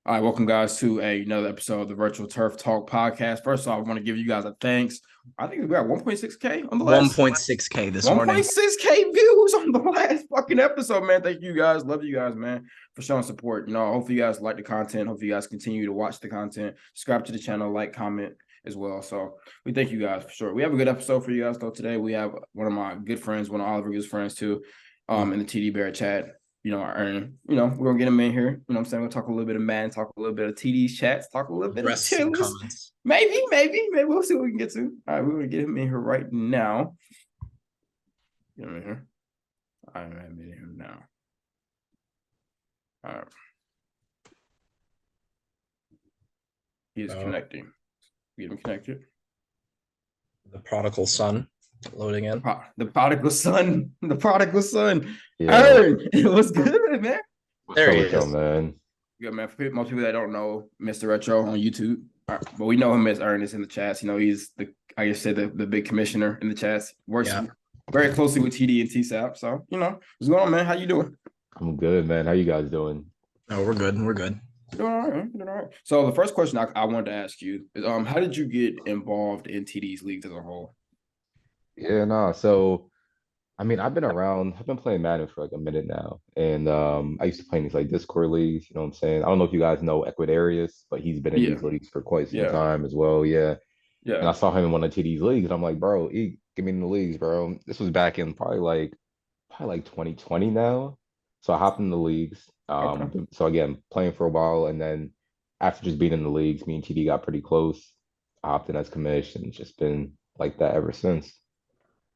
All right, welcome guys to another episode of the Virtual Turf Talk podcast. First off, I want to give you guys a thanks. I think we got 1.6K on the last 1.6K this morning. 1.6K views on the last fucking episode, man. Thank you guys. Love you guys, man, for showing support. Hopefully you guys like the content. Hopefully you guys continue to watch the content. Subscribe to the channel, like, comment as well. So we thank you guys for sure. We have a good episode for you guys though today. We have one of my good friends, one of Oliver's friends too, in the TDBarrett chat. Aaron, we're gonna get him in here. I'm saying? We'll talk a little bit of Madden, talk a little bit of TD's chats, talk a little bit of tier list. Maybe we'll see what we can get to. All right, we're gonna get him in here right now. Get him in here. I'm in here now. All right. He is connecting. Get him connected. The prodigal son loading in. The prodigal son. The prodigal son. Yeah. Aaron, what's good, man? There he is, man. Good, man. For most people that don't know MrRetro on YouTube, but we know him as Ernest in the chats. He's the big commissioner in the chats. Works very closely with TD and Tsap. So, what's going on, man? How you doing? I'm good, man. How you guys doing? Oh, we're good. We're good. Doing all right, man. Doing all right. So the first question I wanted to ask you is, how did you get involved in TD's leagues as a whole? So I've been around. I've been playing Madden for like a minute now, and I used to play in these like Discord leagues. You know what I'm saying? I don't know if you guys know Equidarius, but he's been in these leagues for quite some time as well. Yeah. And I saw him in one of TD's leagues, and I'm like, bro, get me in the leagues, bro. This was back in probably like 2020 now. So I hopped in the leagues. So again, playing for a while, and then after just being in the leagues, me and TD got pretty close. I hopped in as commission, and it's just been like that ever since.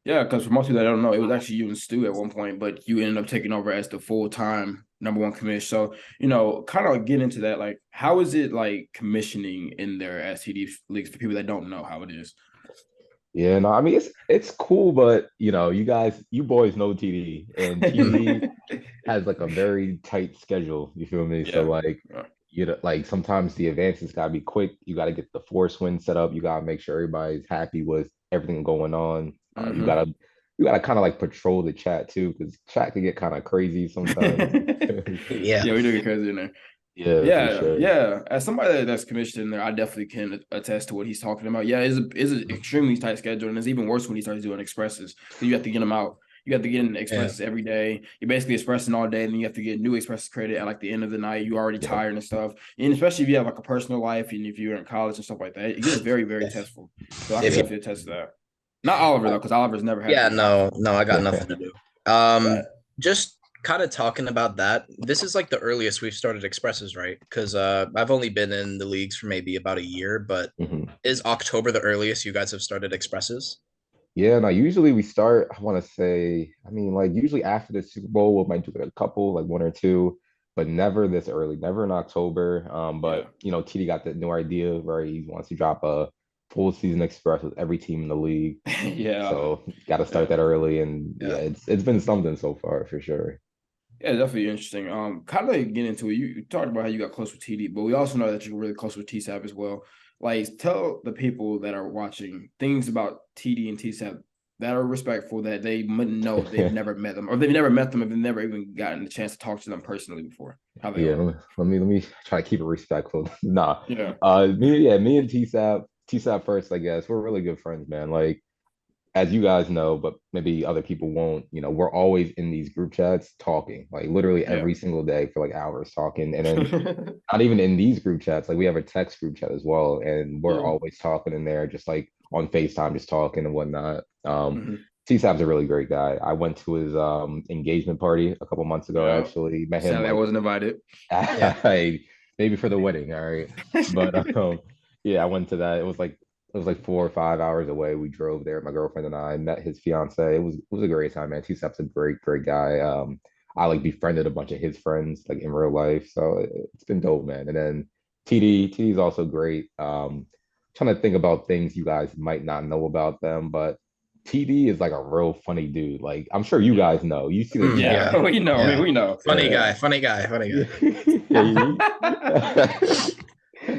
Yeah, because for most people that don't know, it was actually you and Stu at one point, but you ended up taking over as the full-time #1 commish. So, kind of get into that. Like, how is it like commissioning in their STD leagues for people that don't know how it is? Yeah, no, it's cool, but you boys know TD, and TD has like a very tight schedule. You feel me? So like sometimes the advances gotta be quick. You gotta get the force win set up. You gotta make sure everybody's happy with everything going on. You gotta kind of like patrol the chat too, because chat can get kind of crazy sometimes. Yeah, we do get crazy in there. Yeah. As somebody that's commissioned in there, I definitely can attest to what he's talking about. Yeah, it's an extremely tight schedule, and it's even worse when he starts doing expresses. So you have to get them out. You have to get in expresses every day. You're basically expressing all day, and then you have to get new expresses credit at like the end of the night. You're already tired and stuff. And especially if you have like a personal life and if you're in college and stuff like that, it gets very, very testful. So I can definitely attest to that. Not Oliver though, because Oliver's never had. Yeah, no, I got nothing to do. Just kind of talking about that. This is like the earliest we've started expresses, right? Because I've only been in the leagues for maybe about a year, but is October the earliest you guys have started expresses? Yeah, no, usually we start, I want to say, usually after the Super Bowl, we might do a couple, like one or two, but never this early, never in October. But TD got the new idea where he wants to drop a full season express with every team in the league. So got to start that early, and it's been something so far for sure. Yeah, definitely interesting. Kind of get into it. You talked about how you got close with TD, but we also know that you're really close with Tsap as well. Like, tell the people that are watching things about TD and Tsap that are respectful, that they wouldn't know if they've never met them, or they've never met them if they've never even gotten the chance to talk to them personally before. How they are. Let me try to keep it respectful. Me and Tsap first, I guess. We're really good friends, man. Like, as you guys know, but maybe other people won't, we're always in these group chats talking, like literally every single day for like hours talking. And then not even in these group chats, like we have a text group chat as well. And we're always talking in there, just like on FaceTime, just talking and whatnot. Tsap's a really great guy. I went to his engagement party a couple months ago, actually. Met him. Sadly, I wasn't invited. Maybe for the wedding, all right. But I went to that. It was like 4 or 5 hours away. We drove there. My girlfriend and I met his fiance. It was a great time, man. Tsap's a great guy. I like befriended a bunch of his friends like in real life, so it's been dope, man. And then TD's also great. Trying to think about things you guys might not know about them, but TD is like a real funny dude. Like, I'm sure you guys know. You see the we know. I mean, we know. Funny guy.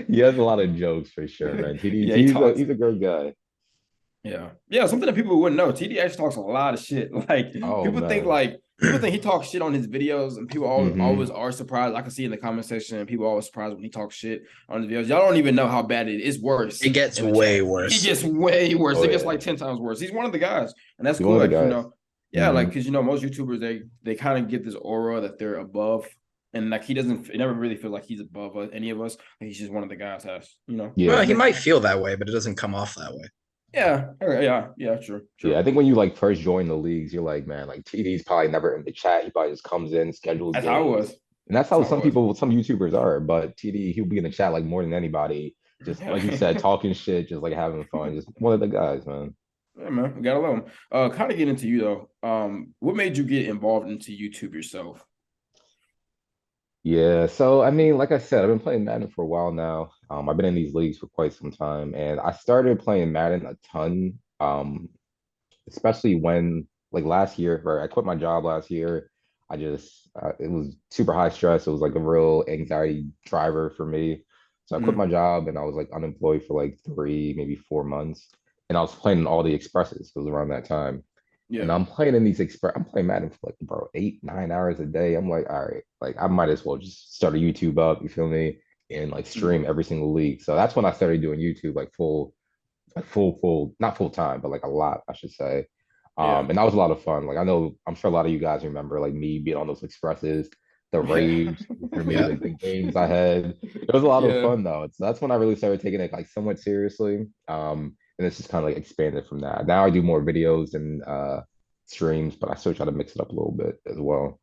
He has a lot of jokes for sure, man. TD, he's a good guy. Yeah, something that people wouldn't know. TD actually talks a lot of shit. Like, people think like people think he talks shit on his videos, and people always are surprised. I can see in the comment section, and people are always surprised when he talks shit on his videos. Y'all don't even know how bad it is. Worse. It gets way worse. It gets way worse. It gets like 10 times worse. He's one of the guys, and that's He's cool. one of Like, the you guys. know, yeah, like because you know most YouTubers they kind of get this aura that they're above, and like he doesn't. It never really feel like he's above any of us. Like, he's just one of the guys. You know. Yeah. Well, he might feel that way, but it doesn't come off that way. Yeah. True. Yeah, I think when you like first join the leagues, you're like, man, like TD's probably never in the chat. He probably just comes in, schedules That's games. how it was. And that's how some YouTubers are. But TD, he'll be in the chat like more than anybody. Just like you said, talking shit, just like having fun. Just one of the guys, man. Yeah, man, we gotta love him. Kind of get into you though. What made you get involved into YouTube yourself? Yeah, so I mean, like I said, I've been playing Madden for a while now. I've been in these leagues for quite some time, and I started playing Madden a ton. Especially when like last year, right? I quit my job last year. I just it was super high stress. It was like a real anxiety driver for me. So I quit my job and I was like unemployed for like 3, maybe 4 months. And I was playing in all the expresses. It was around that time. Yeah. And I'm playing in these I'm playing Madden for like, bro, 8, 9 hours a day. I'm like, all right, like I might as well just start a YouTube up, you feel me? And like stream every single league. So that's when I started doing YouTube like full, not full time, but like a lot, I should say. And that was a lot of fun. Like I'm sure a lot of you guys remember like me being on those expresses, the rage for me, like the games I had. It was a lot of fun though. So that's when I really started taking it like somewhat seriously. And it's just kind of like expanded from that. Now I do more videos and streams, but I still try to mix it up a little bit as well.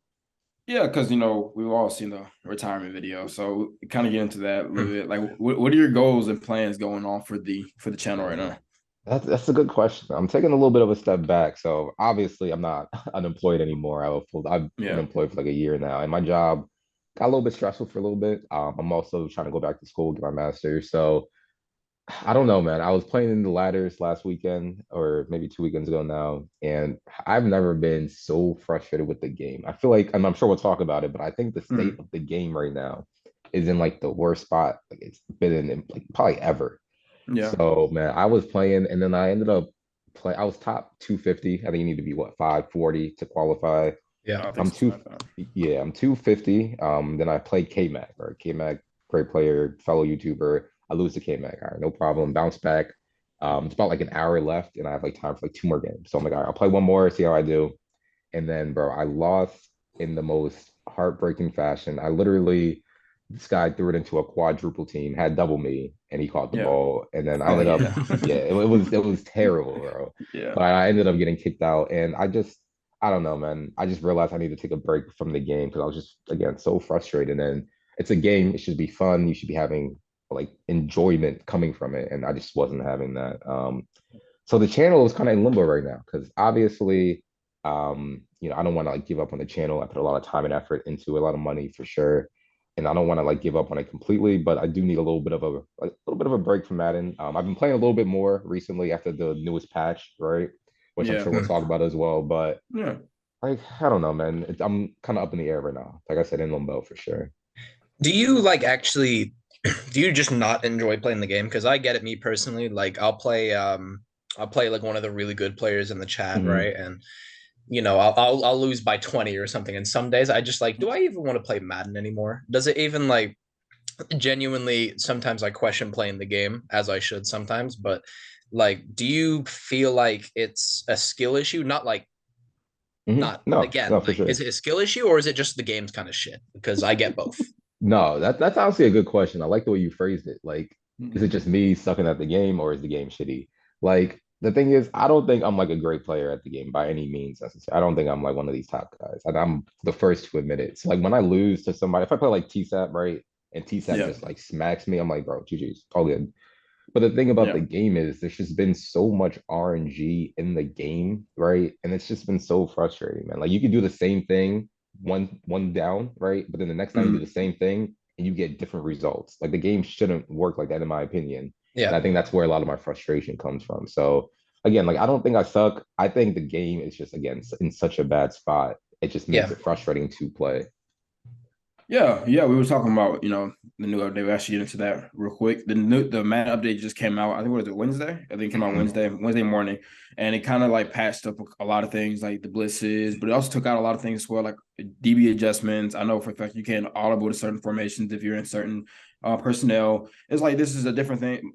Yeah, because you know we've all seen the retirement video, so kind of get into that a little bit. Like, what are your goals and plans going on for the channel right now? That's a good question. I'm taking a little bit of a step back. So obviously I'm not unemployed anymore. I've been employed for like a year now, and my job got a little bit stressful for a little bit. I'm also trying to go back to school, get my master's. So I don't know, man. I was playing in the ladders last weekend, or maybe 2 weekends ago now, and I've never been so frustrated with the game. I feel like, and I'm sure we'll talk about it, but I think the state of the game right now is in like the worst spot like it's been in like probably ever. Yeah. So man, I was playing, and then I ended up playing. I was top 250. I think you need to be what 540 to qualify. Yeah, I'm two. Yeah, I'm 250. Then I played K-Mac, or K-Mac, great player, fellow YouTuber. I lose to K-Mac. All right, no problem. Bounce back. It's about like an hour left, and I have like time for like 2 more games. So I'm like, all right, I'll play one more, see how I do. And then, bro, I lost in the most heartbreaking fashion. I literally, this guy threw it into a quadruple team, had double me, and he caught the ball. And then I ended up, it was terrible, bro. Yeah. But I ended up getting kicked out, and I don't know, man. I just realized I need to take a break from the game because I was just again so frustrated. And it's a game; it should be fun. You should be having like enjoyment coming from it, and I just wasn't having that. So the channel is kind of in limbo right now because obviously, I don't want to like give up on the channel. I put a lot of time and effort into a lot of money for sure, and I don't want to like give up on it completely. But I do need a little bit of a break from Madden. I've been playing a little bit more recently after the newest patch, right? Which I'm sure we'll talk about as well. But like I don't know, man. I'm kind of up in the air right now. Like I said, in limbo for sure. Do you like actually? Do you just not enjoy playing the game? Because I get it, me personally. Like I'll play like one of the really good players in the chat, right? And I'll lose by 20 or something. And some days I just like, do I even want to play Madden anymore? Does it even like genuinely? Sometimes I question playing the game as I should sometimes, but like, do you feel like it's a skill issue? Not like, not again. No, like, sure. Is it a skill issue or is it just the game's kind of shit? Because I get both. No, that's honestly a good question. I like the way you phrased it. Like, is it just me sucking at the game or is the game shitty? Like, the thing is, I don't think I'm like a great player at the game by any means necessary. I don't think I'm like one of these top guys. And I'm the first to admit it. So like when I lose to somebody, if I play like Tsap, right? And Tsap just like smacks me, I'm like, bro, GG's, all good. But the thing about the game is there's just been so much RNG in the game, right? And it's just been so frustrating, man. Like you can do the same thing one down, right? But then the next time you do the same thing and you get different results. Like the game shouldn't work like that, in my opinion. Yeah. And I think that's where a lot of my frustration comes from. So again, like I don't think I suck. I think the game is just again in such a bad spot. It just makes it frustrating to play. Yeah, we were talking about, the new update. We'll actually get into that real quick. The Madden update just came out. I think what is it, Wednesday? I think it came out Wednesday morning. And it kind of like patched up a lot of things like the blitzes, but it also took out a lot of things as well, like DB adjustments. I know for a fact you can audible to certain formations if you're in certain personnel. It's like this is a different thing,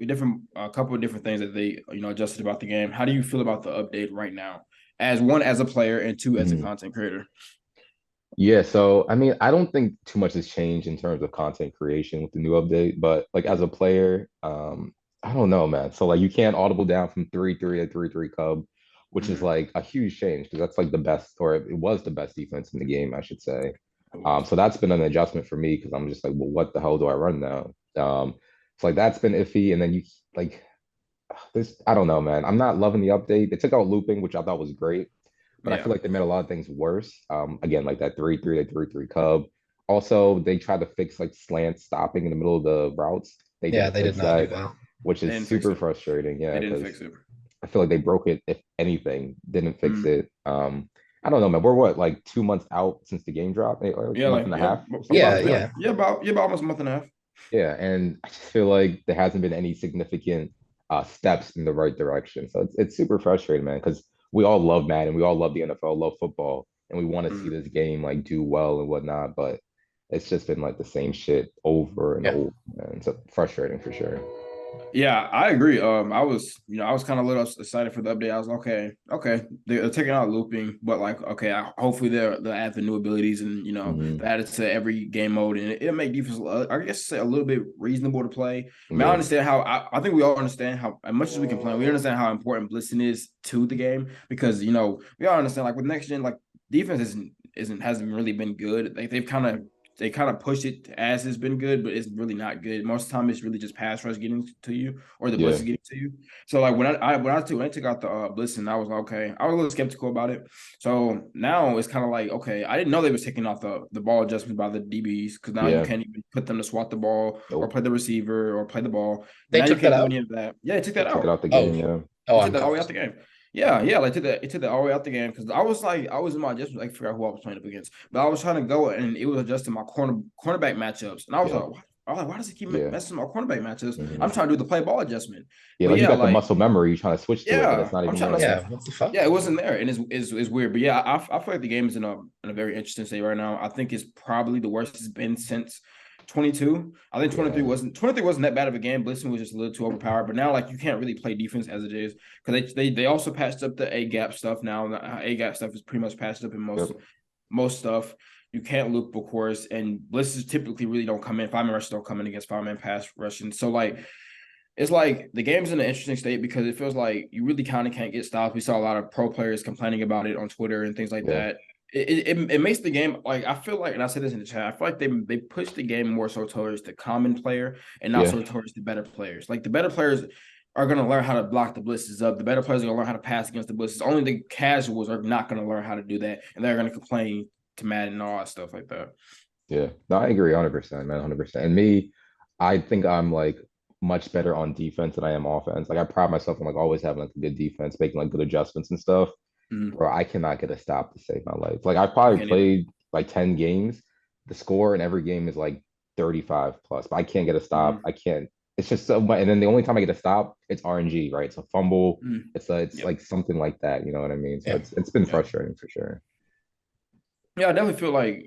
a couple of different things that they adjusted about the game. How do you feel about the update right now? As one, as a player, and two, as a content creator. Yeah, so I mean, I don't think too much has changed in terms of content creation with the new update, but like as a player, I don't know, man. So like you can't audible down from 3-3 to 3-3 Cub, which is like a huge change because that's like the best, or it was the best defense in the game, I should say. So that's been an adjustment for me because I'm just like, well, what the hell do I run now? So like that's been iffy, and then you like this, I don't know, man. I'm not loving the update. They took out looping, which I thought was great, but I feel like they made a lot of things worse. Again, like that 3-3 to 3-3 Cub. Also, they tried to fix like slant stopping in the middle of the routes. They didn't they fix did not do that, that. which is super frustrating. Yeah, They didn't because fix it. I feel like they broke it, if anything, didn't fix it. I don't know, man. We're what, like 2 months out since the game dropped? Or a month and a half? About almost a month and a half. Yeah, and I just feel like there hasn't been any significant steps in the right direction. So it's super frustrating, man, because we all love Madden, we all love the NFL, love football, and we want to see this game like do well and whatnot. But it's just been like the same shit over and over, and so frustrating for sure. Yeah, I agree. I was kind of a little excited for the update. I was like, okay, they're taking out looping, but like, okay, hopefully they'll add the new abilities and they add it to every game mode, and it'll make defense, I guess, say a little bit reasonable to play. I mean, I understand how I think we all understand how, as much as we complain, we understand how important blitzing is to the game because we all understand like with next gen, like defense hasn't really been good. Like they kind of push it as it's been good, but it's really not good. Most of the time, it's really just pass rush getting to you or the blitz getting to you. So like when I took out the blitzing, I was like, okay, I was a little skeptical about it. So now it's kind of like, okay, I didn't know they was taking off the ball adjustments by the DBs because now you can't even put them to swat the ball or play the receiver or play the ball. They now took you can't that do out? any of that. Yeah, they took that out. Took it out the game. Yeah. Oh, they took that all the way out the game. Yeah, like it took that all the way out the game because I was in my adjustment, like figure out who I was playing up against, but I was trying to go and it was adjusting my cornerback matchups, and I was like, why does it keep messing my cornerback matchups? I'm trying to do the play ball adjustment. Yeah, like you got the muscle memory, you're trying to switch to it, but it's not even there. What the fuck? Yeah, it wasn't there, and it's weird. But yeah, I feel like the game is in a very interesting state right now. I think it's probably the worst it's been since 22. I think 23 wasn't that bad of a game. Blitzing was just a little too overpowered. But now, like, you can't really play defense as it is because they also patched up the A gap stuff now. The A gap stuff is pretty much patched up in most stuff. You can't loop, of course, and blitzes typically really don't come in. 5-man rush don't come in against 5-man pass rushing. So like, it's like the game's in an interesting state because it feels like you really kind of can't get stopped. We saw a lot of pro players complaining about it on Twitter and things like that. It makes the game, like, I feel like, and I said this in the chat, I feel like they push the game more so towards the common player and not so towards the better players. Like the better players are going to learn how to block the blitzes up. The better players are going to learn how to pass against the blitzes. Only the casuals are not going to learn how to do that, and they're going to complain to Madden and all that stuff like that. Yeah, no, I agree 100%, man, 100%. And me, I think I'm like much better on defense than I am offense. Like I pride myself on like always having like a good defense, making like good adjustments and stuff. Bro, I cannot get a stop to save my life. Like I probably played like 10 games. The score in every game is like 35 plus, but I can't get a stop. I can't. It's just so much. And then the only time I get a stop, it's RNG, right? It's a fumble. It's like something like that. You know what I mean? So it's been frustrating for sure. Yeah, I definitely feel like,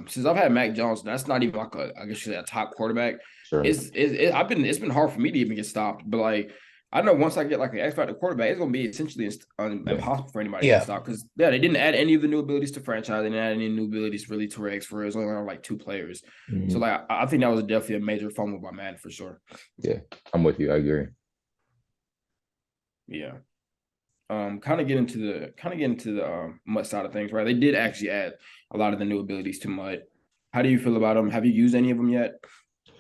since I've had Mac Jones, that's not even like I guess you say a top quarterback. Sure. It's been hard for me to even get stopped. But like I know once I get like an X Factor quarterback, it's gonna be essentially impossible for anybody to get stopped because they didn't add any of the new abilities to franchise. They didn't add any new abilities really to Rex for it. It's only like 2 players. So like I think that was definitely a major fumble by Madden for sure. Yeah, I'm with you. I agree. Yeah. Kind of get into the MUT side of things, right? They did actually add a lot of the new abilities to MUT. How do you feel about them? Have you used any of them yet?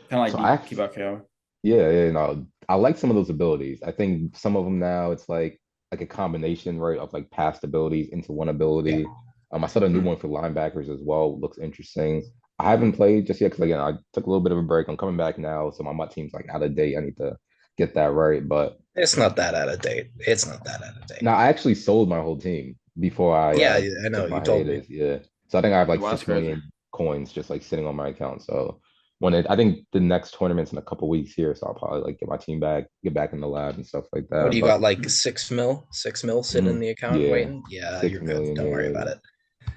Kind of like keep out KO. Yeah, no, I like some of those abilities. I think some of them now it's like a combination, right, of like past abilities into one ability. I saw the new one for linebackers as well. Looks interesting. I haven't played just yet because again, I took a little bit of a break. I'm coming back now, so my MUT team's like out of date. I need to get that right, but it's not that out of date. It's not that out of date. Now I actually sold my whole team before I I know you told me. Yeah, so I think I have like 6 million coins just like sitting on my account. So I think the next tournament's in a couple weeks here, so I'll probably like get my team back, get back in the lab and stuff like What that. do you But got, like 6 mil sitting in the account yeah, waiting? Yeah, you're 6 million. good. Don't worry about it.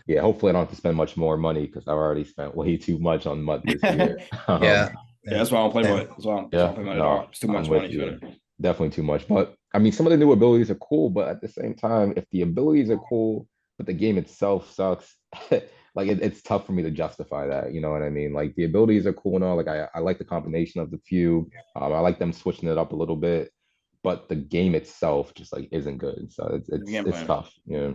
Yeah, hopefully I don't have to spend much more money because I've already spent way too much on MUT this year. Yeah. Yeah, that's why I don't play MUT. That's why I don't play MUT at all. It's too much I'm with money you. spending. Definitely too much. But I mean, some of the new abilities are cool, but at the same time, if the abilities are cool, but the game itself sucks, like it's tough for me to justify that. You know what I mean? Like the abilities are cool and all. Like I like the combination of the few. I like them switching it up a little bit, but the game itself just like isn't good. So it's tough. Yeah.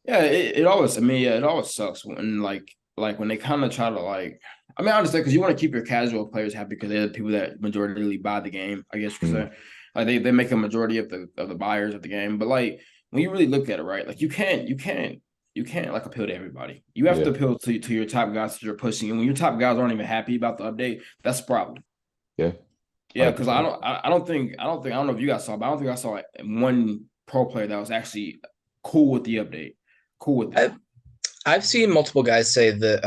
Yeah, it always. I mean, yeah, it always sucks when like when they kind of try to like. I mean, I understand because you want to keep your casual players happy because they're the people that majority buy the game. I guess because like they make a majority of the buyers of the game. But like when you really look at it, right? Like you can't like appeal to everybody. You have to appeal to your top guys that you're pushing. And when your top guys aren't even happy about the update, that's a problem. Yeah. Yeah, because I don't know if you guys saw, but I don't think I saw one pro player that was actually cool with the update. Cool with it. I've seen multiple guys say that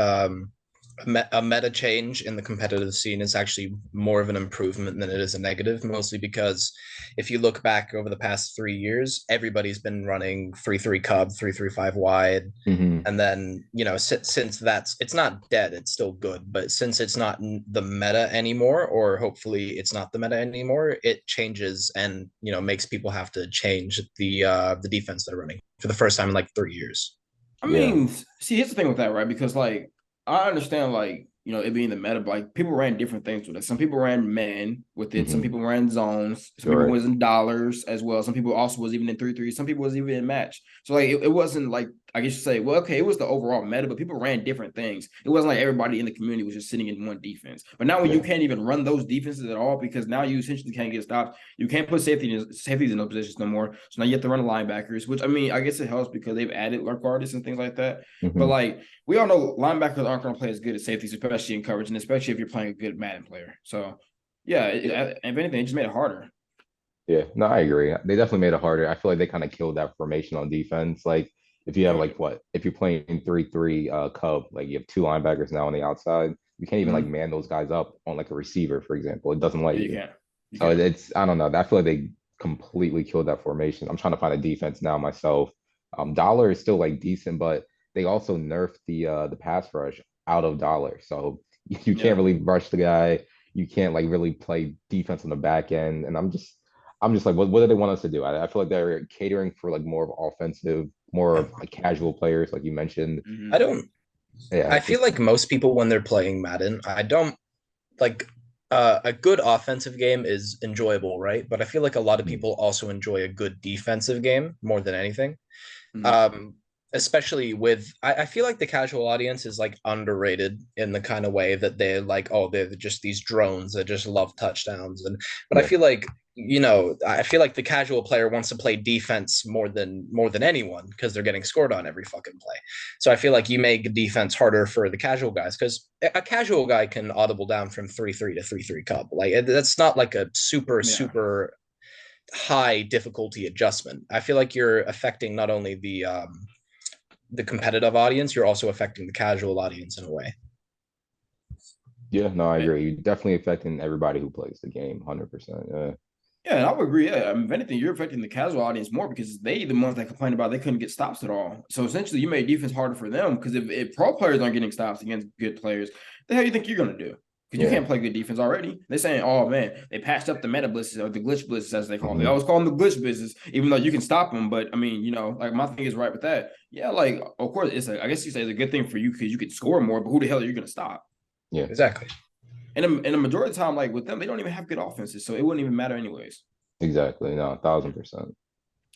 a meta change in the competitive scene is actually more of an improvement than it is a negative, mostly because if you look back over the past 3 years, everybody's been running 3-3 Cub, 3-3-5 wide. And then, you know, since it's not dead, it's still good. But since it's not the meta anymore, or hopefully it's not the meta anymore, it changes and, you know, makes people have to change the defense they're running for the first time in like 3 years. I mean, see, here's the thing with that, right? Because like I understand, like, you know, it being the meta, but like people ran different things with it. Some people ran man with it. Some people ran zones. Some people was in dollars as well. Some people also was even in 3-3. Some people was even in match. So like it wasn't like, I guess you say, well, okay, it was the overall meta, but people ran different things. It wasn't like everybody in the community was just sitting in one defense. But now when you can't even run those defenses at all because now you essentially can't get stopped. You can't put safeties in those positions no more. So now you have to run linebackers, which I mean, I guess it helps because they've added lurk artists and things like that. But like we all know linebackers aren't going to play as good as safeties, especially in coverage, and especially if you're playing a good Madden player. So, yeah, if anything, it just made it harder. Yeah, no, I agree. They definitely made it harder. I feel like they kind of killed that formation on defense. Like if you have like if you're playing 3-3 Cub, like you have two linebackers now on the outside, you can't even like man those guys up on like a receiver, for example. It doesn't let you. So it's I don't know. I feel like they completely killed that formation. I'm trying to find a defense now myself. Dollar is still like decent, but they also nerfed the pass rush out of Dollar. So you can't really rush the guy. You can't like really play defense on the back end. And I'm just like, what do they want us to do? I feel like they're catering for like more of offensive, more of like casual players, like you mentioned. I don't. Yeah, I feel like most people when they're playing Madden, I don't like a good offensive game is enjoyable, right? But I feel like a lot of people also enjoy a good defensive game more than anything. Especially with I feel like the casual audience is like underrated in the kind of way that they're like, oh, they're just these drones that just love touchdowns. But I feel like, you know, I feel like the casual player wants to play defense more than anyone because they're getting scored on every fucking play. So I feel like you make defense harder for the casual guys because a casual guy can audible down from 3-3 to 3-3 Cub. Like that's not like a super high difficulty adjustment. I feel like you're affecting not only the competitive audience, you're also affecting the casual audience in a way. Yeah, no, I agree. You're definitely affecting everybody who plays the game, 100%. Yeah, and I would agree. Yeah, I mean, if anything, you're affecting the casual audience more because they the ones that complain about they couldn't get stops at all. So essentially, you made defense harder for them because if pro players aren't getting stops against good players, the hell you think you're gonna do? Because you can't play good defense already. They're saying, oh man, they patched up the meta blitzes or the glitch blitzes as they call them. They always call them the glitch blitzes, even though you can stop them. But I mean, you know, like my thing is right with that. Yeah, like of course I guess you say it's a good thing for you because you could score more, but who the hell are you gonna stop? Yeah, exactly. And the majority of the time, like with them, they don't even have good offenses, so it wouldn't even matter anyways. Exactly. No, 1,000%.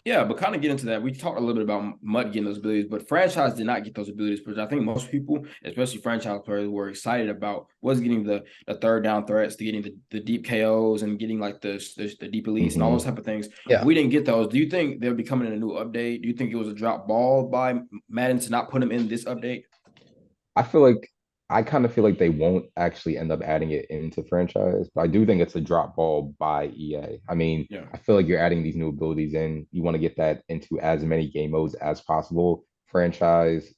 Yeah, but kind of get into that. We talked a little bit about MUT getting those abilities, but franchise did not get those abilities, which I think most people, especially franchise players, were excited about was getting the third down threats, to getting the deep KOs and getting like the deep elites and all those type of things. Yeah. We didn't get those. Do you think they'll be coming in a new update? Do you think it was a drop ball by Madden to not put them in this update? I kind of feel like they won't actually end up adding it into franchise, but I do think it's a drop ball by EA. I mean, I feel like you're adding these new abilities in. You want to get that into as many game modes as possible franchise,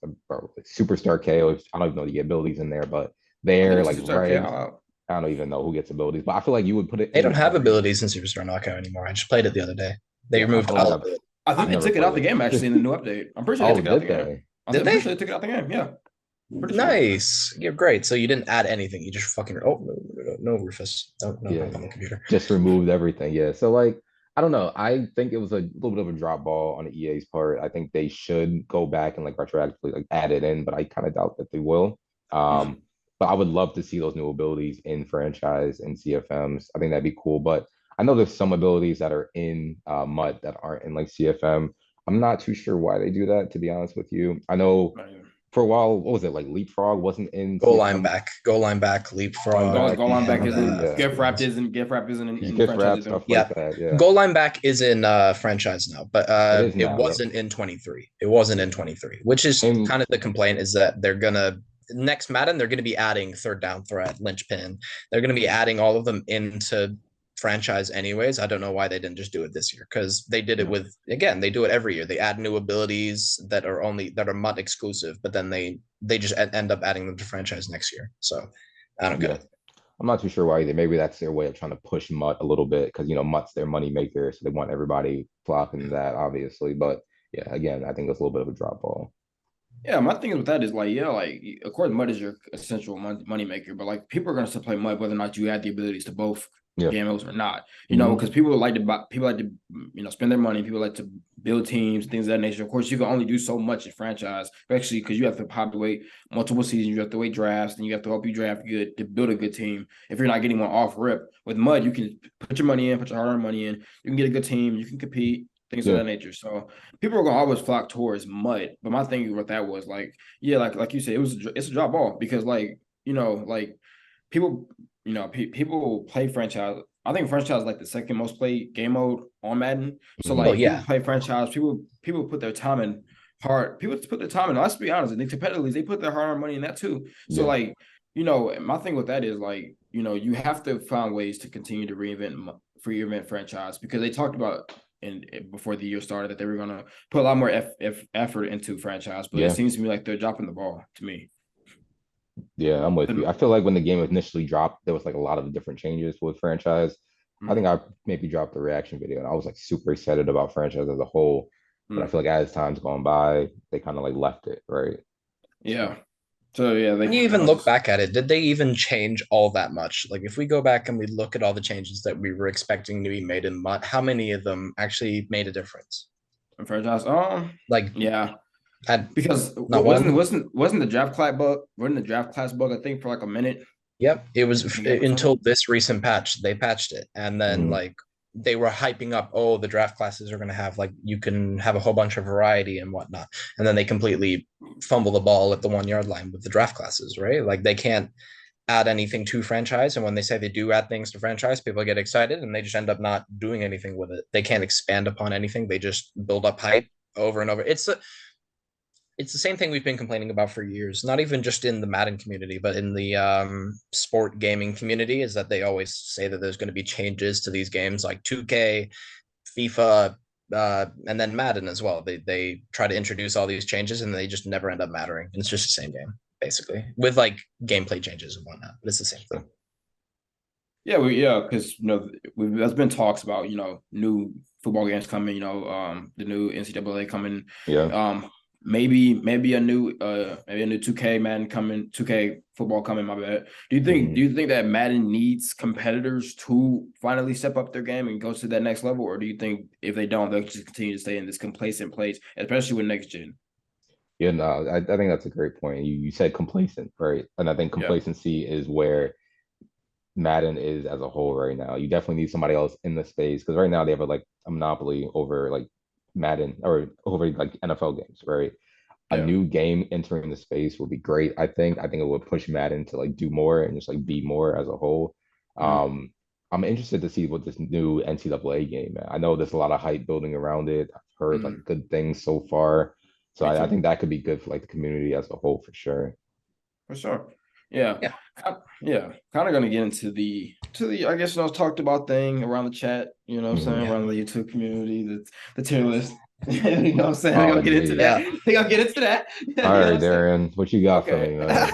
Superstar KO. I don't even know the abilities in there, but I they're think like Superstar regs. KO. I don't even know who gets abilities, but I feel like you would put it. They in don't have every, abilities in Superstar Knockout anymore. I just played it the other day. They yeah, removed I don't all think of it. I think I've they never took it out the played game it. actually in the new update. I'm pretty sure they Oh, took it out did the game. they? Did I'm they? pretty sure they took it out the game. Yeah. Pretty sure. Nice. You're great. So you didn't add anything. You just fucking no Rufus. No, Yeah, on the computer. just removed everything. Yeah, so like I don't know. I think it was a little bit of a drop ball on the EA's part. I think they should go back and like retroactively like add it in, but I kind of doubt that they will. Mhm. But I would love to see those new abilities in franchise and CFMs. I think that'd be cool. But I know there's some abilities that are in MUT that aren't in like CFM. I'm not too sure why they do that, to be honest with you. I know for a while, what was it like Leapfrog wasn't in CFM. Goal line back, leapfrog. Back, Goal line back yeah, gift wrap isn't in gift franchise wrap either. stuff like Yeah. that. Yeah, Goal line back is in franchise now, but it is it now. Yep. wasn't in 23. It wasn't in 23, which is And kind of the complaint is that they're gonna next Madden, they're gonna be adding third down threat, linchpin. They're gonna be adding all of them into franchise anyways. I don't know why they didn't just do it this year because they did it with again, they do it every year. They add new abilities that are MUT exclusive, but then they just end up adding them to franchise next year. So I don't get it. I'm not too sure why either. Maybe that's their way of trying to push MUT a little bit because MUT's their money maker, so they want everybody flocking that, obviously. But yeah, again, I think it's a little bit of a drop ball. Yeah, my thing with that is like, yeah, like of course MUT is your essential money maker, but like people are gonna still play MUT whether or not you add the abilities to both game modes or not. You know, because people like to spend their money. People like to build teams, things of that nature. Of course, you can only do so much in franchise, especially because you have to populate multiple seasons. You have to wait drafts, and you have to help you draft good to build a good team. If you're not getting one off rip with MUT, you can put your money in, put your hard-earned money in. You can get a good team. You can compete. Things of that nature. So people are gonna always flock towards MUT. But my thing with that was like, yeah, like you said, it's a drop ball because like people people play franchise. I think franchise is like the second most played game mode on Madden. So like people play franchise. People put their time in hard. People put their time in. Let's be honest. The competitors they put their hard money in that too. So like my thing with that is like you have to find ways to continue to reinvent franchise because they talked about before the year started that they were gonna put a lot more effort into franchise, but it seems to me like they're dropping the ball to me. Yeah, I'm with you. I feel like when the game initially dropped, there was like a lot of different changes with franchise. I think I maybe dropped the reaction video and I was like super excited about franchise as a whole. But I feel like as time's gone by, they kind of like left it, right? Yeah. So yeah, when you even look back at it, did they even change all that much? Like if we go back and we look at all the changes that we were expecting to be made in MUT, how many of them actually made a difference? In franchise, because wasn't the draft class bug? Wasn't the draft class bug? I think for like a minute. Yep, it was until this recent patch. They patched it, and then like they were hyping up, oh, the draft classes are going to have like you can have a whole bunch of variety and whatnot, and then they completely fumble the ball at the 1 yard line with the draft classes, right? Like they can't add anything to franchise, and when they say they do add things to franchise, people get excited, and they just end up not doing anything with it. They can't expand upon anything. They just build up hype over and over. It's the same thing we've been complaining about for years, not even just in the Madden community, but in the sport gaming community, is that they always say that there's going to be changes to these games like 2K, FIFA, and then Madden as well. They try to introduce all these changes and they just never end up mattering. It's just the same game, basically, with like gameplay changes and whatnot. But it's the same thing. Yeah, because there's been talks about new football games coming. The new NCAA coming. Yeah. Maybe a new 2K Madden coming, 2K football coming, my bad. Do you think that Madden needs competitors to finally step up their game and go to that next level? Or do you think if they don't, they'll just continue to stay in this complacent place, especially with next gen? Yeah, no, I think that's a great point. You said complacent, right? And I think complacency is where Madden is as a whole right now. You definitely need somebody else in the space because right now they have a monopoly over like Madden or over like NFL games, right? A new game entering the space would be great. I think it would push Madden to like do more and just like be more as a whole. I'm interested to see what this new NCAA game, man. I know there's a lot of hype building around it. I've heard like good things so far. So I think that could be good for like the community as a whole for sure. For sure. Yeah. Kind of gonna get into the I guess talked about thing around the chat, what I'm saying, around the YouTube community, the tier list. You know what I'm saying? We're gonna get into that. We're gonna get into that. All right, Darren, what you got for me, man?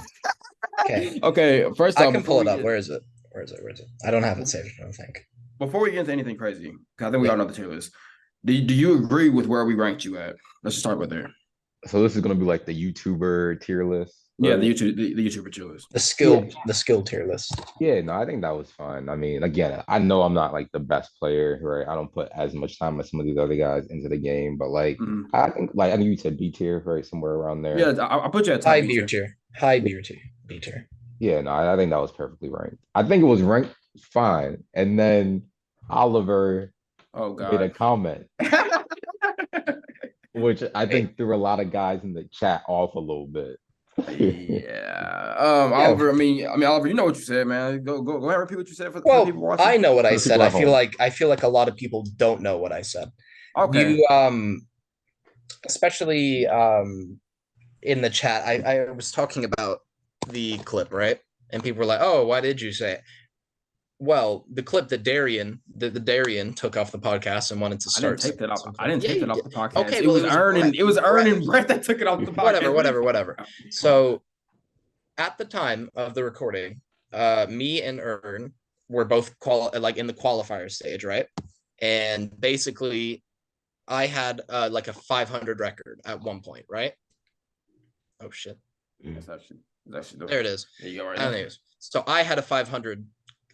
Okay. First off, I can pull it up. Where is it? Where is it? I don't have it saved, I don't think. Before we get into anything crazy, because I think we all know the tier list. Do you agree with where we ranked you at? Let's just start with there. So this is gonna be like the YouTuber tier list. Right? Yeah, the YouTuber tier list. The skill tier list. Yeah, no, I think that was fun. I mean, again, I know I'm not like the best player, right? I don't put as much time as some of these other guys into the game, but like I think you said B tier, right? Somewhere around there. Yeah, I'll put you at high B tier. High B tier. Yeah, no, I think that was perfectly ranked. I think it was ranked fine. And then Oliver made a comment. Which I think threw a lot of guys in the chat off a little bit. Yeah. Oliver, I mean, Oliver, you know what you said, man. Go ahead and repeat what you said for the people watching. I know what I said. I feel like a lot of people don't know what I said. Okay. You especially in the chat, I was talking about the clip, right? And people were like, "Oh, why did you say it?" Well, the clip that Darian took off the podcast and wanted to start. I didn't take that off. I didn't take that off the podcast. Okay, it was Ern and Brett that took it off the podcast. Whatever. So, at the time of the recording, me and Ern were both in the qualifier stage, right? And basically, I had like a 500 record at one point, right? Oh shit! There it is. There you go. Right. So I had a 500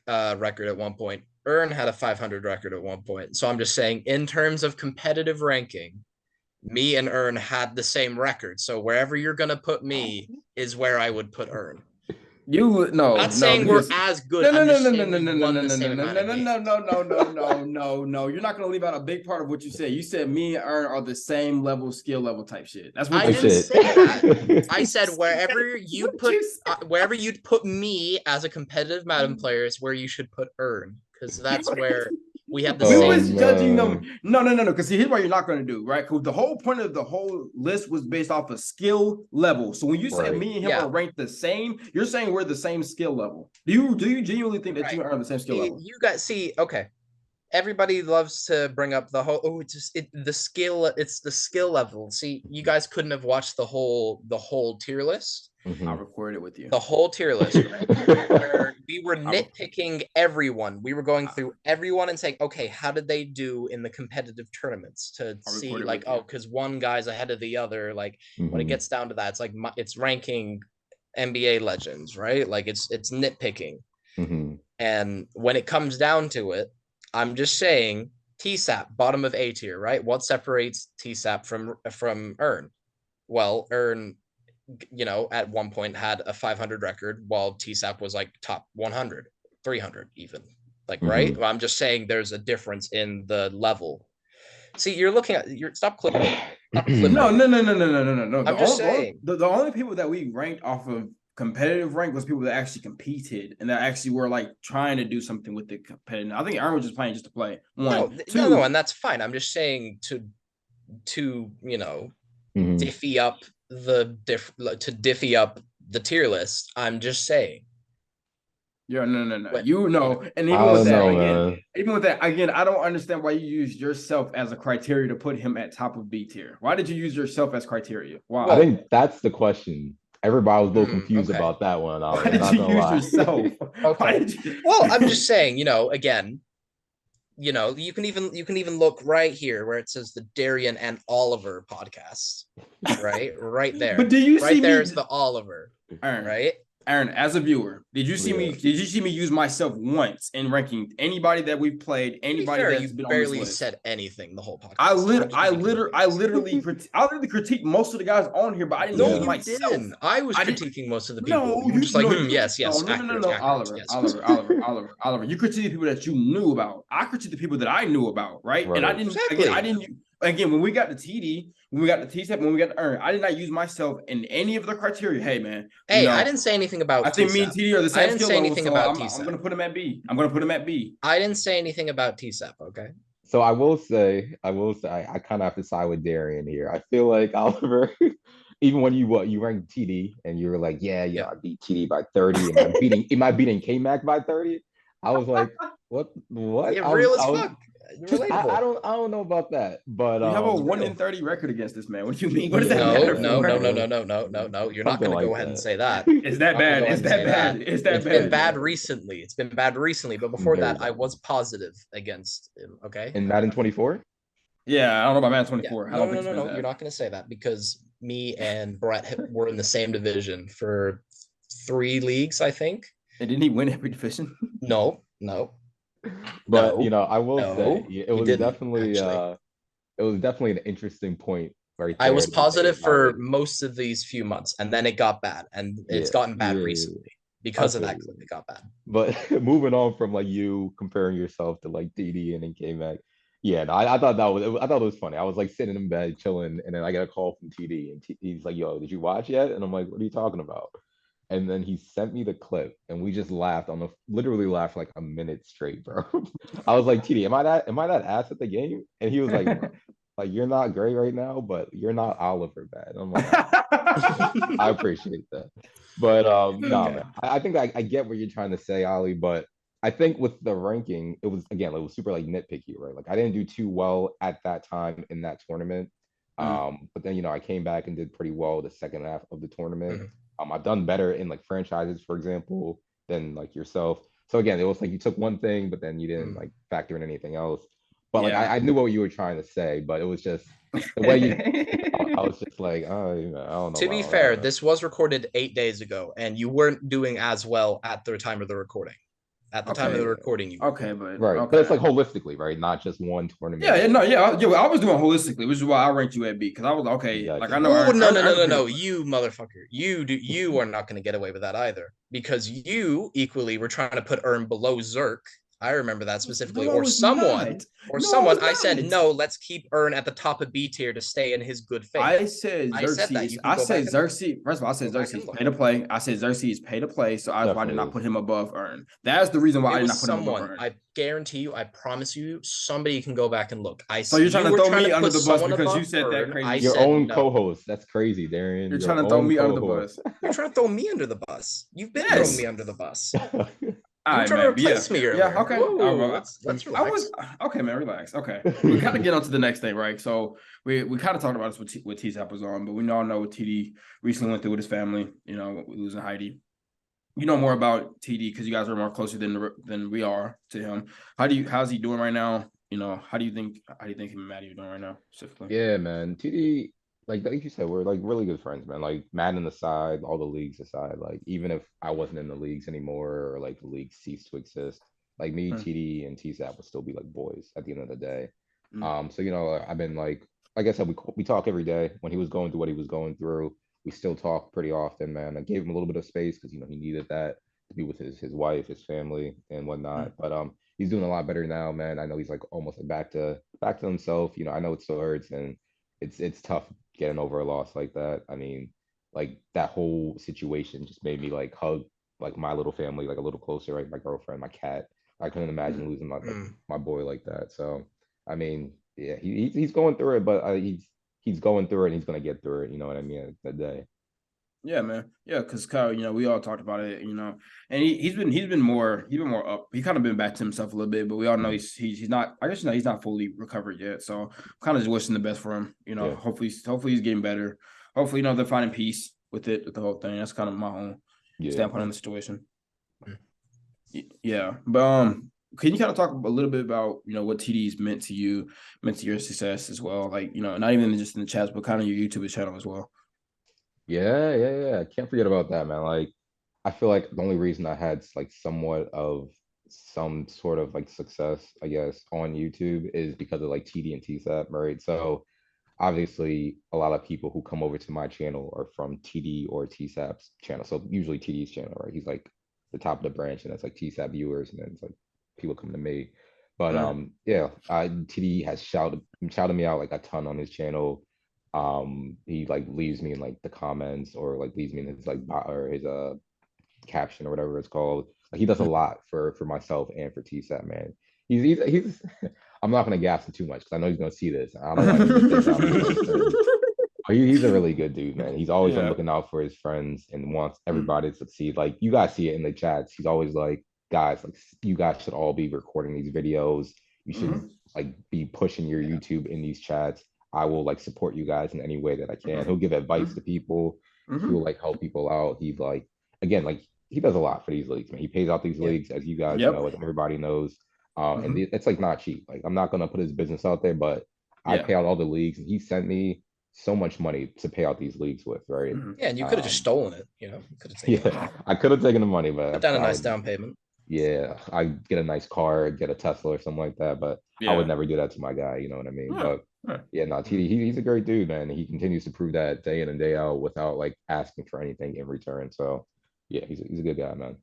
record at one point. Ern had a 500 record at one point. So I'm just saying, in terms of competitive ranking, me and Ern had the same record. So wherever you're gonna put me is where I would put Ern. Not saying we're as good. No. You're not gonna leave out a big part of what you said. You said me and Ern are the same skill level type shit. That's what I didn't say that. I said wherever you'd put me as a competitive Madden player is where you should put Ern, because that's where we have the same. Who was judging them? No. Because here's what you're not going to do, right? Because the whole point of the whole list was based off of skill level. So when you say me and him are ranked the same, you're saying we're the same skill level. Do you genuinely think that you are the same skill level? You guys okay. Everybody loves to bring up the whole the skill. It's the skill level. See, you guys couldn't have watched the whole tier list. I'll record it with you. The whole tier list, where we were nitpicking everyone. We were going through everyone and saying, okay, how did they do in the competitive tournaments to see like, because one guy's ahead of the other. Like when it gets down to that, it's like it's ranking NBA legends, right? Like it's nitpicking. And when it comes down to it, I'm just saying Tsap, bottom of A tier, right? What separates Tsap from Ern? Well, Ern, at one point had a 500 record while Tsap was like top 100, 300 even. Like, right? Well, I'm just saying there's a difference in the level. See, stop clipping. No. I'm just saying. The only people that we ranked off of competitive rank was people that actually competed and that actually were like trying to do something with the competitive. I think Aaron was just playing just to play. No, and that's fine. I'm just saying to diffy up the tier list. I'm just saying. Yeah, no. But, and even with that, again, I don't understand why you use yourself as a criteria to put him at top of B tier. Why did you use yourself as criteria? Why? I think that's the question. Everybody was a little confused about that one. Why did you use yourself? Well, I'm just saying, again, you can even look right here where it says the Darian and Oliver podcast, right there. But do you see there's the Oliver, right? Aaron, as a viewer, did you see me use myself once in ranking anybody that we've played, anybody that's been on this list? You barely said anything the whole podcast. I literally critique most of the guys on here, but I didn't know myself. Didn't. I was critiquing most of the people. You were just yes. Oliver, you critique the people that you knew about. I critique the people that I knew about, right? And I didn't. Again, when we got the TD, when we got the Tsap, when we got the Ern, I did not use myself in any of the criteria. Hey, man. Hey, I didn't say anything about. I think me and TD are the same. I didn't say anything about Tsap. I'm going to put him at B. I didn't say anything about Tsap. Okay. So I will say, I kind of have to side with Darian here. I feel like Oliver, even when you ranked TD and you were like, yeah, I beat TD by 30. Am I beating K-Mac by 30? I was like, what? Yeah, real as fuck. relatable. I don't know about that, but you have a 1-30 record against this man. What do you mean? What does that No, matter? no. You're not going to go ahead and say that. Is that bad? Is that bad? Is that It's bad? been bad recently. It's been bad recently, but before that, I was positive against him. Okay. In Madden 24. Yeah, I don't know about Madden 24. Yeah. No. You're not going to say that because me and Brett were in the same division for 3 leagues, I think. And didn't he win every division? No. But I will say it was definitely an interesting point right there. I was positive for most of these few months, and then it got bad, and it's gotten bad recently because of that clip. It got bad. But moving on from like you comparing yourself to like TD and then K-Mac, I thought it was funny. I was like sitting in bed chilling, and then I got a call from TD, and he's like, "Yo, did you watch yet?" And I'm like, "What are you talking about?" And then he sent me the clip, and we just literally laughed like a minute straight, bro. I was like, TD, am I that ass at the game? And he was like, like, you're not great right now, but you're not Oliver bad. I'm like, I appreciate that. But man, I think I get what you're trying to say, Ollie, but I think with the ranking, it was super like nitpicky, right? Like I didn't do too well at that time in that tournament. But then I came back and did pretty well the second half of the tournament. I've done better in like franchises, for example, than like yourself. So again, it was like you took one thing, but then you didn't like factor in anything else. But like I knew what you were trying to say, but it was just the way you. I was just like, oh, I don't know. To be fair, this was recorded 8 days ago, and you weren't doing as well at the time of the recording. At the time of the recording, you but but it's like holistically, right? Not just one tournament. I was doing holistically, which is why I ranked you at B, because I was okay. Exactly. Like I know. No, you motherfucker, you are not going to get away with that either, because you equally were trying to put Ern below Zerk. I remember that specifically, or someone. I said no. Let's keep Ern at the top of B tier to stay in his good faith. I said Xerxes. First of all, I said Xerxes pay to play. I said Xerxes pay to play. So I did not put him above Ern. That's the reason why I did not put him above Ern. I guarantee you. I promise you. Somebody can go back and look. So you're trying to throw me under the bus because you said that crazy. Your own co-host. That's crazy, Darian. You're trying to throw me under the bus. You're trying to throw me under the bus. You've been throwing me under the bus. You're trying to replace me earlier. Yeah, okay. Let's relax. Okay, man, relax. Okay. We gotta get on to the next thing, right? So we kind of talked about this with Tsap was on, but we all know what TD recently went through with his family, losing Heidi. You know more about TD because you guys are more closer than we are to him. How's he doing right now? How do you think him and Maddie are doing right now, specifically? Yeah, man. TD, like you said, we're like really good friends, man. Like Madden aside, all the leagues aside, like even if I wasn't in the leagues anymore or like the league ceased to exist, like me, TD, and Tsap would still be like boys at the end of the day. So I've been like I said, we talk every day. When he was going through what he was going through, we still talk pretty often, man. I gave him a little bit of space because he needed that to be with his wife, his family, and whatnot. But he's doing a lot better now, man. I know he's like almost like back to himself. I know it still hurts and it's tough getting over a loss like that. I mean, like that whole situation just made me like hug like my little family like a little closer, right? My girlfriend, my cat. I couldn't imagine losing my boy like that. So I mean, yeah, he's going through it, but he's going through it and he's gonna get through it. You know what I mean? At the day. Yeah, man. Yeah, because Kyle, we all talked about it, and he's been more up. He kind of been back to himself a little bit, but we all know he's not. I guess he's not fully recovered yet. So I'm kind of just wishing the best for him. Hopefully he's getting better. Hopefully, they're finding peace with the whole thing. That's kind of my own standpoint on the situation. Yeah, but can you kind of talk a little bit about what TD's meant to you, meant to your success as well? Like not even just in the chats, but kind of your YouTube channel as well. Yeah. Can't forget about that, man. Like, I feel like the only reason I had like somewhat of some sort of like success, I guess, on YouTube is because of like TD and Tsap, right? So obviously, a lot of people who come over to my channel are from TD or Tsap's channel. So usually TD's channel, right? He's like the top of the branch, and that's like Tsap viewers, and then it's like people come to me. But TD has shouted me out like a ton on his channel. He like leaves me in like the comments or like leaves me in his like or his caption or whatever it's called. Like he does a lot for myself and for Tsap, man. He's I'm not gonna gas him too much because I know he's gonna see this. I don't want him to think he's a really good dude, man. He's always looking out for his friends and wants everybody to succeed. Like you guys see it in the chats. He's always like, guys, like you guys should all be recording these videos. You should like be pushing your YouTube in these chats. I will like support you guys in any way that I can. He'll give advice to people. He'll like help people out. He's like, again, like he does a lot for these leagues, man. He pays out these leagues, as you guys know, as everybody knows. And it's like not cheap. Like I'm not gonna put his business out there, but I pay out all the leagues, and he sent me so much money to pay out these leagues with, right? Yeah, and you could have just stolen it, you know. I could have taken the money, but put down a nice down payment. Yeah, I get a nice car, get a Tesla or something like that, but I would never do that to my guy, you know what I mean? But yeah, no, TD, he's a great dude, man. He continues to prove that day in and day out without like asking for anything in return. So yeah, he's a good guy, man.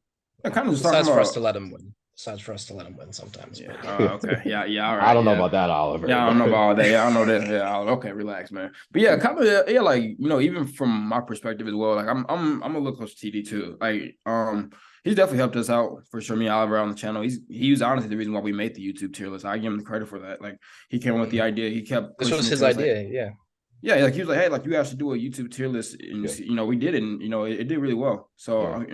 I kind of just Besides for us to let him win. Besides for us to let him win sometimes. Yeah. Okay. Yeah. All right. I don't know about that, Oliver. Yeah, I don't know about all that. Yeah, I know that. Yeah. Okay. Relax, man. But yeah, kind of. Yeah, like even from my perspective as well. Like I'm a little close to TD too. Like he's definitely helped us out for sure. Me and Oliver on the channel. He was honestly the reason why we made the YouTube tier list. I give him the credit for that. Like he came up with the idea. He kept. This was his idea. Yeah. Yeah, like he was like, hey, like you guys should do a YouTube tier list, and we did it, and it did really well. So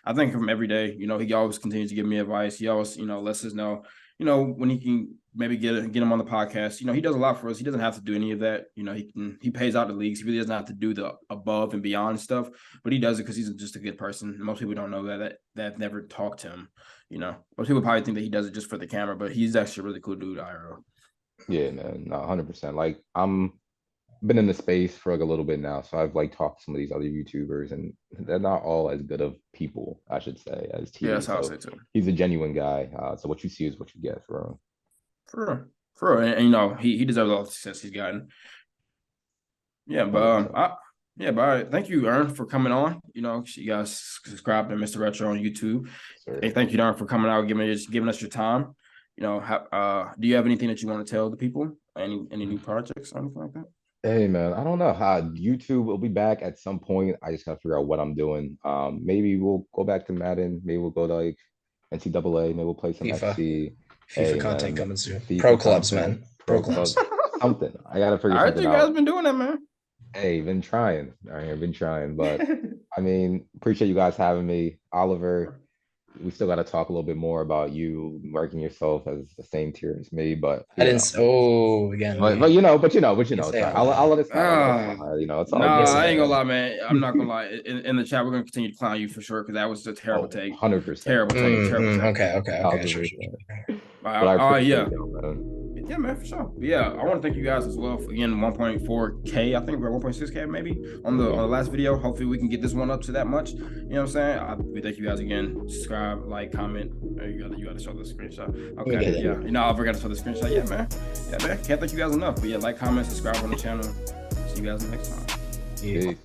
I think from every day, he always continues to give me advice. He always, lets us know, when he can maybe get him on the podcast. He does a lot for us. He doesn't have to do any of that. He pays out the leagues. He really doesn't have to do the above and beyond stuff, but he does it because he's just a good person. Most people don't know that never talked to him. Most people probably think that he does it just for the camera, but he's actually a really cool dude, IRL. Yeah, man, no, 100%. Like I'm been in the space for like a little bit now, so I've like talked to some of these other YouTubers, and they're not all as good of people, I should say, as T. Yeah, that's how I say too. He's a genuine guy. So what you see is what you get, for real. For real. And he deserves all the success he's gotten. Yeah, but thank you, Ern, for coming on. You guys subscribe to MrRetro on YouTube. Hey, thank you, Ern, for coming out, giving us your time. Do you have anything that you want to tell the people? Any new projects or anything like that? Hey man, I don't know how YouTube will be back at some point. I just gotta figure out what I'm doing. Maybe we'll go back to Madden. Maybe we'll go to like NCAA. Maybe we'll play some FC. FIFA content coming soon. FIFA Pro clubs, man. Pro clubs. Something. I gotta figure something out. I heard you guys been doing that, man. Hey, been trying. I've been trying, but I mean, appreciate you guys having me, Oliver. We still got to talk a little bit more about you marking yourself as the same tier as me, but I didn't. Again. But you know. I'll let it slide. It's all good. I ain't gonna lie, man. I'm not gonna lie. In the chat, we're gonna continue to clown you for sure because that was a terrible take. 100%. Terrible take. Okay. Sure. Yeah, man, for sure. But yeah, I want to thank you guys as well for, again, 1.4K. I think we're at 1.6K maybe on the last video. Hopefully we can get this one up to that much. You know what I'm saying? We thank you guys again. Subscribe, like, comment. You gotta show the screenshot. Okay, yeah. I forgot to show the screenshot. Yeah, man. Can't thank you guys enough. But yeah, like, comment, subscribe on the channel. See you guys next time. Peace.